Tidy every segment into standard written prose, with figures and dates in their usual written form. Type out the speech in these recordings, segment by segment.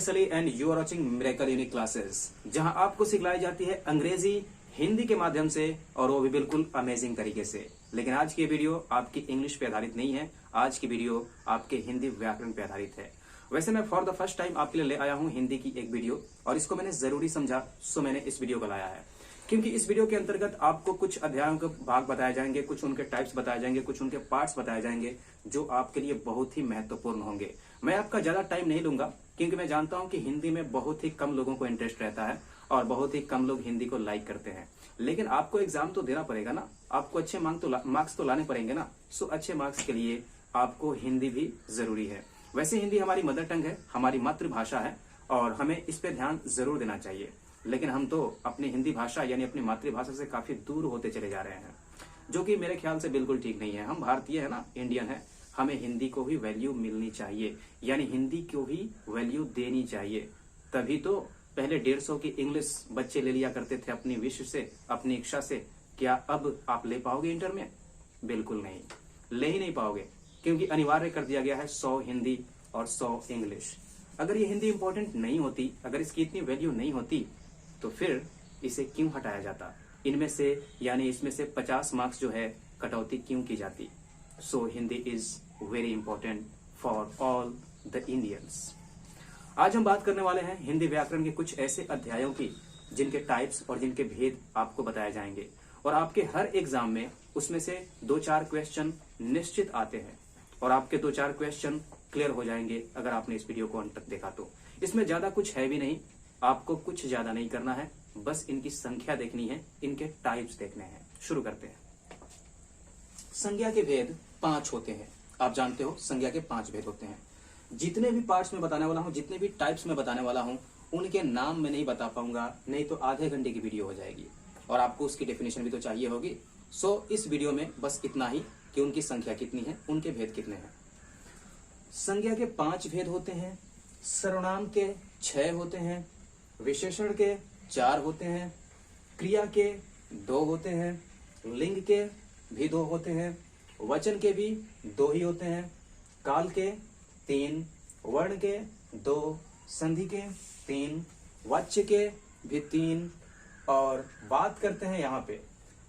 S Ali and you are watching miracle unique classes, जहां आपको सिखलाई जाती है अंग्रेजी हिंदी के माध्यम से, और वो भी बिल्कुल अमेजिंग तरीके से। लेकिन आज की वीडियो आपकी इंग्लिश पे आधारित नहीं है, आज की वीडियो आपके हिंदी व्याकरण पे आधारित है। वैसे मैं फॉर द फर्स्ट टाइम आपके लिए ले आया हूं हिंदी की एक वीडियो, और इसको मैंने जरूरी समझा, सो मैंने इस वीडियो को लाया है। क्योंकि इस वीडियो के अंतर्गत आपको कुछ अध्यायों के भाग बताए जाएंगे, कुछ उनके टाइप्स बताए जाएंगे, कुछ उनके पार्ट्स बताए जाएंगे, जो आपके लिए बहुत ही महत्वपूर्ण होंगे। मैं आपका ज्यादा टाइम नहीं लूंगा, क्योंकि मैं जानता हूं कि हिंदी में बहुत ही कम लोगों को इंटरेस्ट रहता है और बहुत ही कम लोग हिंदी को लाइक करते हैं। लेकिन आपको एग्जाम तो देना पड़ेगा ना, आपको अच्छे मार्क्स तो लाने पड़ेंगे ना। सो अच्छे मार्क्स के लिए आपको हिंदी भी जरूरी है। वैसे हिंदी हमारी मदर टंग है, हमारी मातृभाषा है, और हमें इस पे ध्यान जरूर देना चाहिए। लेकिन हम तो अपनी हिंदी भाषा यानी अपनी मातृभाषा से काफी दूर होते चले जा रहे हैं, जो कि मेरे ख्याल से बिल्कुल ठीक नहीं है। हम भारतीय है ना, इंडियन है, हमें हिंदी को भी वैल्यू मिलनी चाहिए, यानी हिंदी को भी वैल्यू देनी चाहिए। तभी तो पहले 150 की इंग्लिश बच्चे ले लिया करते थे अपनी विश से, अपनी इच्छा से। क्या अब आप ले पाओगे इंटर में? बिल्कुल नहीं, ले ही नहीं पाओगे, क्योंकि अनिवार्य कर दिया गया है 100 हिंदी और 100 इंग्लिश। अगर ये हिंदी इंपॉर्टेंट नहीं होती, अगर इसकी इतनी वैल्यू नहीं होती, तो फिर इसे क्यों हटाया जाता? इनमें से यानी इसमें से 50 मार्क्स जो है कटौती क्यों की जाती? So Hindi is very important for all the Indians. आज हम बात करने वाले हैं हिंदी व्याकरण के कुछ ऐसे अध्यायों की, जिनके टाइप्स और जिनके भेद आपको बताए जाएंगे, और आपके हर एग्जाम में उसमें से 2-4 क्वेश्चन निश्चित आते हैं, और आपके 2-4 क्वेश्चन क्लियर हो जाएंगे अगर आपने इस वीडियो को अंत तक देखा तो। इसमें ज्यादा कुछ है भी नहीं, आपको कुछ ज्यादा नहीं करना है, बस इनकी संख्या देखनी है, इनके टाइप्स देखने हैं। शुरू करते हैं। संज्ञा के भेद 5 होते हैं। आप जानते हो संज्ञा के 5 भेद होते हैं। जितने भी पार्ट्स में बताने वाला हूं, जितने भी टाइप्स में बताने वाला हूं, उनके नाम मैं नहीं बता पाऊंगा, नहीं तो आधे घंटे की वीडियो हो जाएगी, और आपको उसकी डेफिनेशन भी तो चाहिए होगी। सो इस वीडियो में बस इतना ही कि उनकी संख्या कितनी है, उनके भेद कितने हैं। संज्ञा के 5 भेद होते हैं। सर्वनाम के 6 होते हैं, विशेषण के 4 होते हैं, क्रिया के 2 होते हैं, लिंग के भी 2 होते हैं, वचन के भी 2 ही होते हैं, काल के 3, वर्ण के 2, संधि के 3, वाच्य के भी 3, और बात करते हैं यहाँ पे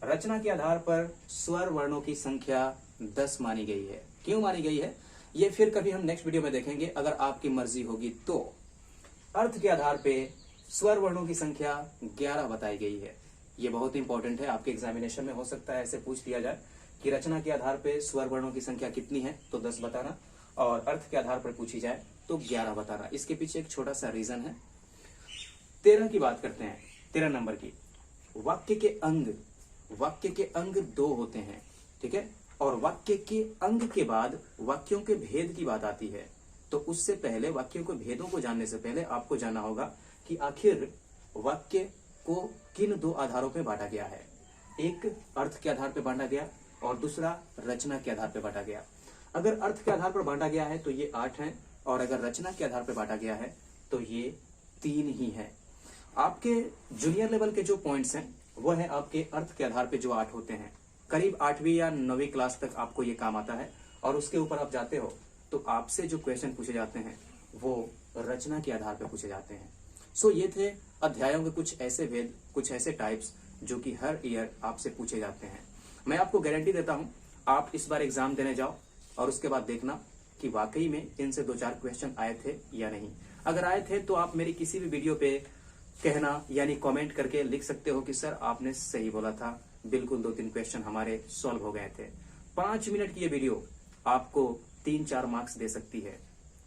रचना के आधार पर स्वर वर्णों की संख्या 10 मानी गई है। क्यों मानी गई है ये फिर कभी हम नेक्स्ट वीडियो में देखेंगे, अगर आपकी मर्जी होगी तो। अर्थ के आधार पे स्वर वर्णों की संख्या 11 बताई गई है। ये बहुत इंपॉर्टेंट है, आपके एग्जामिनेशन में हो सकता है ऐसे पूछ लिया जाए कि रचना के आधार पे स्वर वर्णों की संख्या कितनी है, तो 10 बताना, और अर्थ के आधार पर पूछी जाए तो 11 बताना। इसके पीछे एक छोटा सा रीजन है। 13 की बात करते हैं, 13 नंबर की। वाक्य के अंग 2 होते हैं, ठीक है, और वाक्य के अंग के बाद वाक्यों के भेद की बात आती है। तो उससे पहले, वाक्यों के भेदों को जानने से पहले आपको जानना होगा कि आखिर वाक्य को किन 2 आधारों पे बांटा गया है। एक अर्थ के आधार पे बांटा गया, और दूसरा रचना के आधार पे बांटा गया। अगर अर्थ के आधार पर बांटा गया है तो ये 8 है, और अगर रचना के आधार पर बांटा गया है तो ये 3 ही है। आपके जूनियर लेवल के जो पॉइंट्स हैं वो है आपके अर्थ के आधार पे जो 8 होते हैं। करीब 8वीं या 9वीं क्लास तक आपको ये काम आता है, और उसके ऊपर आप जाते हो तो आपसे जो क्वेश्चन पूछे जाते हैं वो रचना के आधार पर पूछे जाते हैं। सो ये थे अध्यायों के कुछ ऐसे भेद, कुछ ऐसे टाइप्स जो कि हर ईयर आपसे पूछे जाते हैं। मैं आपको गारंटी देता हूं, आप इस बार एग्जाम देने जाओ और उसके बाद देखना कि वाकई में इनसे 2-4 क्वेश्चन आए थे या नहीं। अगर आए थे तो आप मेरी किसी भी वीडियो पे कहना, यानी कमेंट करके लिख सकते हो कि सर आपने सही बोला था, बिल्कुल 2-3 क्वेश्चन हमारे सॉल्व हो गए थे। 5 मिनट की ये वीडियो आपको 3-4 मार्क्स दे सकती है,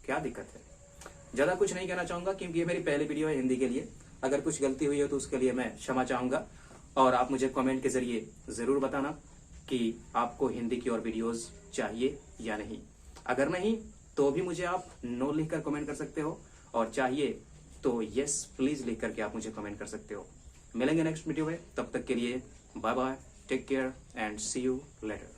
क्या दिक्कत है? ज्यादा कुछ नहीं कहना चाहूंगा, क्योंकि ये मेरी पहली वीडियो है हिंदी के लिए। अगर कुछ गलती हुई हो तो उसके लिए मैं क्षमा चाहूंगा, और आप मुझे कमेंट के जरिए जरूर बताना कि आपको हिंदी की और वीडियोस चाहिए या नहीं। अगर नहीं तो भी मुझे आप नो लिखकर कमेंट कर सकते हो, और चाहिए तो यस प्लीज लिख करके आप मुझे कमेंट कर सकते हो। मिलेंगे नेक्स्ट वीडियो में, तब तक के लिए bye bye, take care and see you letter.